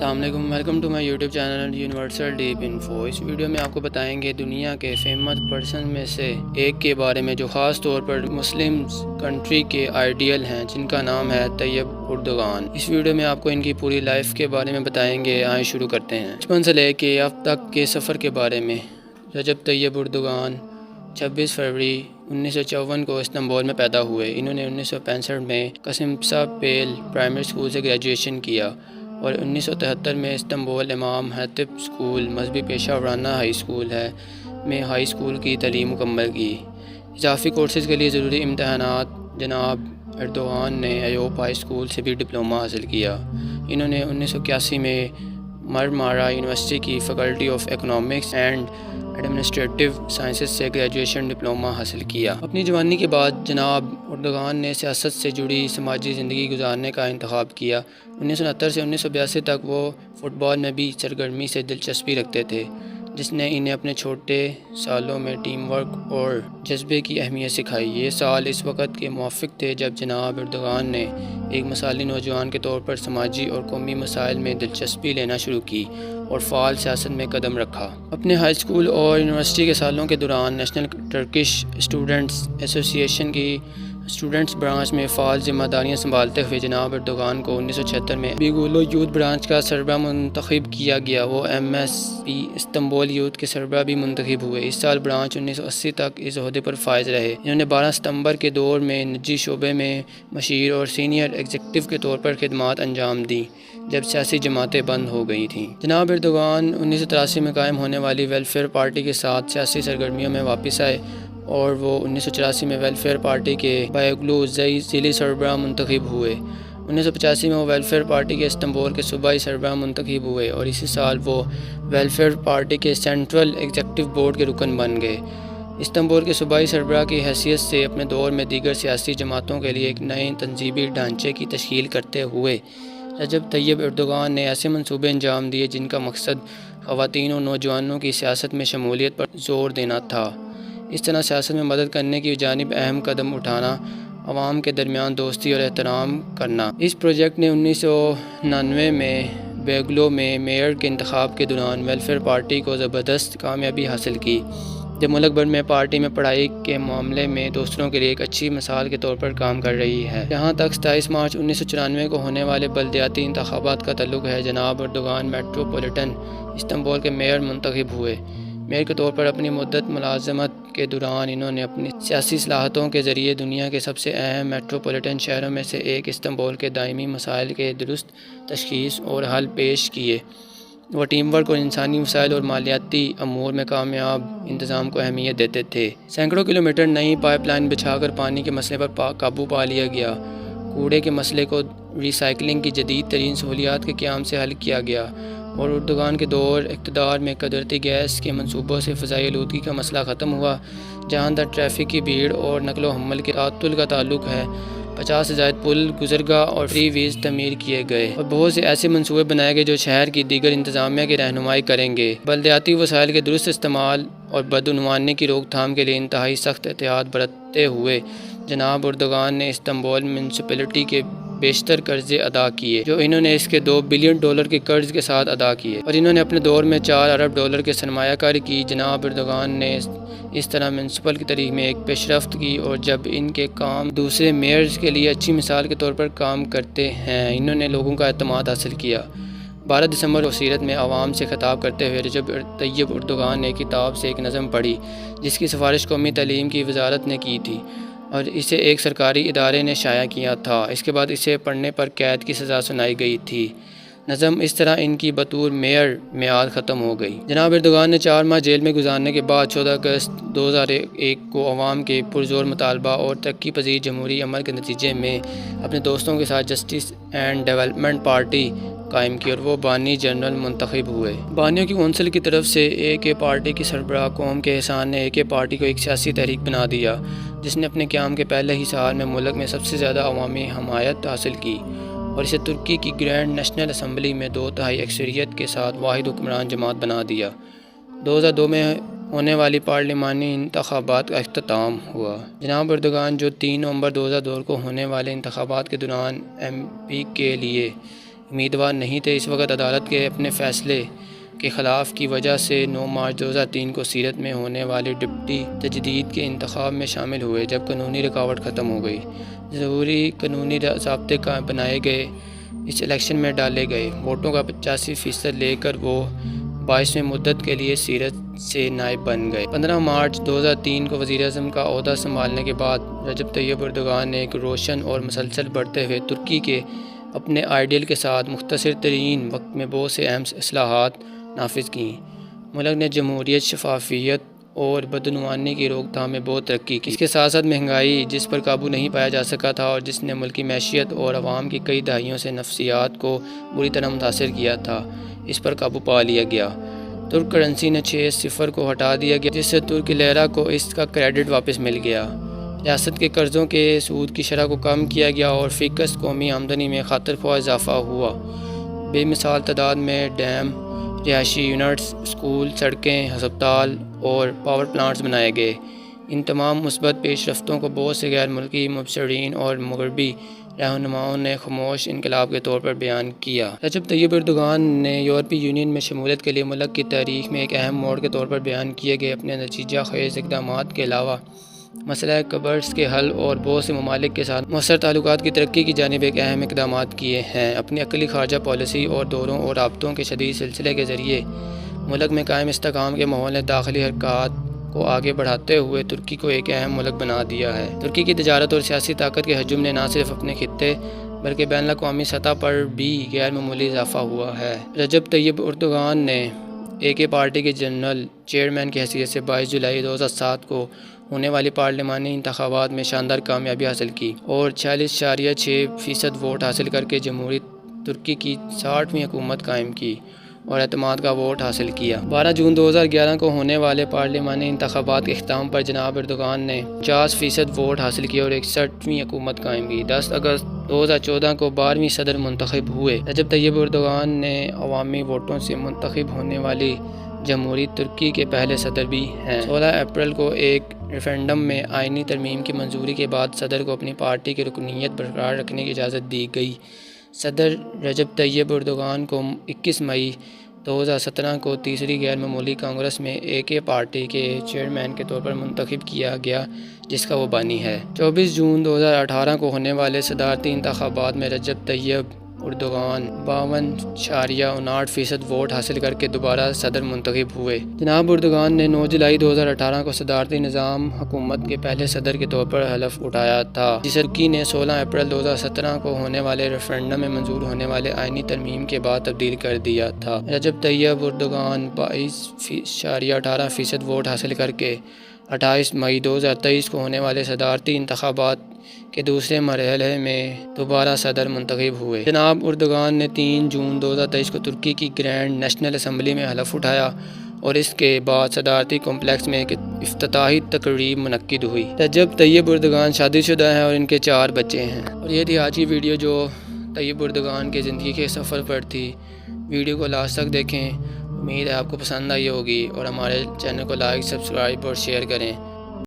السلام علیکم، welcome to my YouTube channel universal deep info. اس ویڈیو میں آپ کو بتائیں گے دنیا کے فیمس پرسن میں سے ایک کے بارے میں جو خاص طور پر مسلم کنٹری کے آئیڈیل ہیں، جن کا نام ہے طیب اردگان۔ اس ویڈیو میں آپ کو ان کی پوری لائف کے بارے میں بتائیں گے۔ آئیں شروع کرتے ہیں۔ بچپن سے لے کے اب تک کے سفر کے بارے میں۔ رجب طیب اردگان 26 فروری 1954 کو استنبول میں پیدا ہوئے۔ انہوں نے 1965 میں قسمساپیل پرائمری اسکول سے گریجویشن کیا اور 1973 میں استنبول امام ہاتب اسکول مذہبی پیشہ ورانہ ہائی اسکول ہے میں ہائی اسکول کی تعلیم مکمل کی۔ اضافی کورسز کے لیے ضروری امتحانات جناب اردوغان نے ایوب ہائی اسکول سے بھی ڈپلومہ حاصل کیا۔ انہوں نے 1981 میں مرمارا یونیورسٹی کی faculty of economics and administrative sciences سے گریجویشن ڈپلومہ حاصل کیا۔ اپنی جوانی کے بعد جناب اردگان نے سیاست سے جڑی سماجی زندگی گزارنے کا انتخاب کیا۔ 1969 سے 1982 تک وہ فٹ بال میں بھی سرگرمی سے دلچسپی رکھتے تھے، جس نے انہیں اپنے چھوٹے سالوں میں ٹیم ورک اور جذبے کی اہمیت سکھائی۔ یہ سال اس وقت کے موافق تھے جب جناب اردگان نے ایک مثالی نوجوان کے طور پر سماجی اور قومی مسائل میں دلچسپی لینا شروع کی اور فعال سیاست میں قدم رکھا۔ اپنے ہائی اسکول اور یونیورسٹی کے سالوں کے دوران نیشنل ٹرکش اسٹوڈنٹس ایسوسی ایشن کی اسٹوڈنٹس برانچ میں فعال ذمہ داریاں سنبھالتے ہوئے جناب اردگان کو 1976 میں بیگولو یوتھ برانچ کا سربراہ منتخب کیا گیا۔ وہ M S P Istanbul youth کے سربراہ بھی منتخب ہوئے۔ اس سال برانچ 1980 تک اس عہدے پر فائز رہے۔ انہوں نے 12 ستمبر کے دور میں نجی شعبے میں مشیر اور سینئر ایگزیکٹو کے طور پر خدمات انجام دیں جب سیاسی جماعتیں بند ہو گئی تھیں۔ جناب اردگان 1983 میں قائم ہونے والی ویلفیئر پارٹی کے ساتھ سیاسی سرگرمیوں میں واپس آئے اور وہ 1984 میں ویلفیئر پارٹی کے بیگلو ضلعی سربراہ منتخب ہوئے۔ 1985 میں وہ ویلفیئر پارٹی کے استنبول کے صوبائی سربراہ منتخب ہوئے اور اسی سال وہ ویلفیئر پارٹی کے سینٹرل ایگزیکٹو بورڈ کے رکن بن گئے۔ استنبول کے صوبائی سربراہ کی حیثیت سے اپنے دور میں دیگر سیاسی جماعتوں کے لیے ایک نئے تنظیمی ڈھانچے کی تشکیل کرتے ہوئے رجب طیب اردگان نے ایسے منصوبے انجام دیے جن کا مقصد خواتین اور نوجوانوں کی سیاست میں شمولیت پر زور دینا تھا۔ اس طرح سیاست میں مدد کرنے کی جانب اہم قدم اٹھانا، عوام کے درمیان دوستی اور احترام کرنا۔ اس پروجیکٹ نے 1999 میں بیگلو میں میئر کے انتخاب کے دوران ویلفیئر پارٹی کو زبردست کامیابی حاصل کی، جب ملک بھر میں پارٹی میں پڑھائی کے معاملے میں دوسروں کے لیے ایک اچھی مثال کے طور پر کام کر رہی ہے۔ جہاں تک 27 مارچ 1994 کو ہونے والے بلدیاتی انتخابات کا تعلق ہے، جناب اردگان میٹروپولیٹن استنبول کے میئر منتخب ہوئے۔ میئر کے طور پر اپنی مدت ملازمت کے دوران انہوں نے اپنی سیاسی صلاحیتوں کے ذریعے دنیا کے سب سے اہم میٹروپولیٹن شہروں میں سے ایک استنبول کے دائمی مسائل کے درست تشخیص اور حل پیش کیے۔ وہ ٹیم ورک اور انسانی وسائل اور مالیاتی امور میں کامیاب انتظام کو اہمیت دیتے تھے۔ سینکڑوں کلومیٹر نئی پائپ لائن بچھا کر پانی کے مسئلے پر قابو پا لیا گیا۔ کوڑے کے مسئلے کو ری سائیکلنگ کی جدید ترین سہولیات کے قیام سے حل کیا گیا اور اردگان کے دور اقتدار میں قدرتی گیس کے منصوبوں سے فضائی آلودگی کا مسئلہ ختم ہوا۔ جہاں تک ٹریفک کی بھیڑ اور نقل و حمل کے تعطل کا تعلق ہے، 50 سے زائد پل، گزرگاہ اور فری ویز تعمیر کیے گئے اور بہت سے ایسے منصوبے بنائے گئے جو شہر کی دیگر انتظامیہ کی رہنمائی کریں گے۔ بلدیاتی وسائل کے درست استعمال اور بدعنوانی کی روک تھام کے لیے انتہائی سخت احتیاط برتتے ہوئے جناب اردگان نے استنبول میونسپلٹی کے بیشتر قرضے ادا کیے، جو انہوں نے اس کے $2 بلین کے قرض کے ساتھ ادا کیے، اور انہوں نے اپنے دور میں $4 ارب کے سرمایہ کاری کی۔ جناب اردگان نے اس طرح میونسپل کی تاریخ میں ایک پیش رفت کی اور جب ان کے کام دوسرے میئرز کے لیے اچھی مثال کے طور پر کام کرتے ہیں، انہوں نے لوگوں کا اعتماد حاصل کیا۔ 12 دسمبر کو سیرت میں عوام سے خطاب کرتے ہوئے رجب طیب اردگان نے کتاب سے ایک نظم پڑھی جس کی سفارش قومی تعلیم کی وزارت نے کی تھی اور اسے ایک سرکاری ادارے نے شائع کیا تھا۔ اس کے بعد اسے پڑھنے پر قید کی سزا سنائی گئی تھی۔ نظم اس طرح ان کی بطور میئر میعاد ختم ہو گئی۔ جناب اردگان نے 4 ماہ جیل میں گزارنے کے بعد 14 اگست 2001 کو عوام کے پرزور مطالبہ اور ترقی پذیر جمہوری عمل کے نتیجے میں اپنے دوستوں کے ساتھ جسٹس اینڈ ڈیولپمنٹ پارٹی قائم کی اور وہ بانی جنرل منتخب ہوئے۔ بانیوں کی کونسل کی طرف سے اے کے پارٹی کی سربراہ قوم کے احسان نے اے کے پارٹی کو ایک سیاسی تحریک بنا دیا جس نے اپنے قیام کے پہلے ہی سال میں ملک میں سب سے زیادہ عوامی حمایت حاصل کی اور اسے ترکی کی گرینڈ نیشنل اسمبلی میں 2/3 اکثریت کے ساتھ واحد حکمران جماعت بنا دیا۔ 2002 میں ہونے والی پارلیمانی انتخابات کا اختتام ہوا۔ جناب اردگان جو 3 نومبر 2002 کو ہونے والے انتخابات کے دوران ایم پی کے لیے امیدوار نہیں تھے۔ اس وقت عدالت کے اپنے فیصلے کے خلاف کی وجہ سے 9 مارچ 2003 کو سیرت میں ہونے والے ڈپٹی تجدید کے انتخاب میں شامل ہوئے، جب قانونی رکاوٹ ختم ہو گئی۔ ضروری قانونی ضابطے بنائے گئے، اس الیکشن میں ڈالے گئے ووٹوں کا 85% لے کر وہ 22ویں مدت کے لیے سیرت سے نائب بن گئے۔ 15 مارچ 2003 کو وزیر اعظم کا عہدہ سنبھالنے کے بعد رجب طیب اردوغان نے ایک روشن اور مسلسل بڑھتے ہوئے ترکی کے اپنے آئیڈیل کے ساتھ مختصر ترین وقت میں بہت سے اہم اصلاحات نافذ کیں۔ ملک نے جمہوریت، شفافیت اور بدعنوانی کی روک تھام میں بہت ترقی کی۔ اس کے ساتھ ساتھ مہنگائی، جس پر قابو نہیں پایا جا سکا تھا اور جس نے ملکی معیشت اور عوام کی کئی دہائیوں سے نفسیات کو بری طرح متاثر کیا تھا، اس پر قابو پا لیا گیا۔ ترک کرنسی نے 6 صفر کو ہٹا دیا گیا، جس سے ترک لیرہ کو اس کا کریڈٹ واپس مل گیا۔ ریاست کے قرضوں کے سود کی شرح کو کم کیا گیا اور فی کس قومی آمدنی میں خاطر خواہ اضافہ ہوا۔ بے مثال تعداد میں ڈیم، رہائشی یونٹس، اسکول، سڑکیں، ہسپتال اور پاور پلانٹس بنائے گئے۔ ان تمام مثبت پیش رفتوں کو بہت سے غیر ملکی مبصرین اور مغربی رہنماؤں نے خاموش انقلاب کے طور پر بیان کیا۔ رجب طیب اردوغان نے یورپی یونین میں شمولیت کے لیے ملک کی تاریخ میں ایک اہم موڑ کے طور پر بیان کیے گئے اپنے نتیجہ خیز اقدامات کے علاوہ مسئلہ قبرص کے حل اور بہت سے ممالک کے ساتھ مؤثر تعلقات کی ترقی کی جانب ایک اہم اقدامات کیے ہیں۔ اپنی عقلی خارجہ پالیسی اور دوروں اور رابطوں کے شدید سلسلے کے ذریعے ملک میں قائم استحکام کے ماحول نے داخلی حرکات کو آگے بڑھاتے ہوئے ترکی کو ایک اہم ملک بنا دیا ہے۔ ترکی کی تجارت اور سیاسی طاقت کے حجم نے نہ صرف اپنے خطے بلکہ بین الاقوامی سطح پر بھی غیر معمولی اضافہ ہوا ہے۔ رجب طیب اردوغان نے AK پارٹی کے جنرل چیئرمین کی حیثیت سے 22 جولائی 2007 کو ہونے والی پارلیمانی انتخابات میں شاندار کامیابی حاصل کی اور 46.6% ووٹ حاصل کر کے جمہوری ترکی کی 60ویں حکومت قائم کی اور اعتماد کا ووٹ حاصل کیا۔ 12 جون 2011 کو ہونے والے پارلیمانی انتخابات کے اختتام پر جناب اردوغان نے 50% ووٹ حاصل کیے اور 61ویں حکومت قائم کی۔ 10 اگست 2014 کو 12ویں صدر منتخب ہوئے۔ رجب طیب اردوغان نے عوامی ووٹوں سے منتخب ہونے والی جمہوری ترکی کے پہلے صدر بھی ہیں۔ 16 اپریل کو ایک ریفرنڈم میں آئینی ترمیم کی منظوری کے بعد صدر کو اپنی پارٹی کی رکنیت برقرار رکھنے کی اجازت دی گئی۔ صدر رجب طیب اردوغان کو 21 مئی 2017 کو تیسری غیر معمولی کانگریس میں AK پارٹی کے چیئرمین کے طور پر منتخب کیا گیا، جس کا وہ بانی ہے۔ 24 جون 2018 کو ہونے والے صدارتی انتخابات میں رجب طیب اردوغان 52.59% ووٹ حاصل کر کے دوبارہ صدر منتخب ہوئے۔ جناب اردوغان نے 9 جولائی 2018 کو صدارتی نظام حکومت کے پہلے صدر کے طور پر حلف اٹھایا تھا، جسے ترکی نے 16 اپریل 2017 کو ہونے والے ریفرنڈم میں منظور ہونے والے آئینی ترمیم کے بعد تبدیل کر دیا تھا۔ رجب طیب اردوغان 22.18% ووٹ حاصل کر کے 28 مئی 2023 کو ہونے والے صدارتی انتخابات کے دوسرے مرحلے میں دوبارہ صدر منتخب ہوئے۔ جناب اردوغان نے 3 جون 2023 کو ترکی کی گرینڈ نیشنل اسمبلی میں حلف اٹھایا اور اس کے بعد صدارتی کمپلیکس میں ایک افتتاحی تقریب منعقد ہوئی۔ رجب طیب اردوغان شادی شدہ ہیں اور ان کے 4 بچے ہیں۔ اور یہ تھی آج کی ویڈیو جو طیب اردوغان کے زندگی کے سفر پر تھی۔ ویڈیو کو لاسٹ تک دیکھیں، امید ہے آپ کو پسند آئی ہوگی اور ہمارے چینل کو لائک، سبسکرائب اور شیئر کریں۔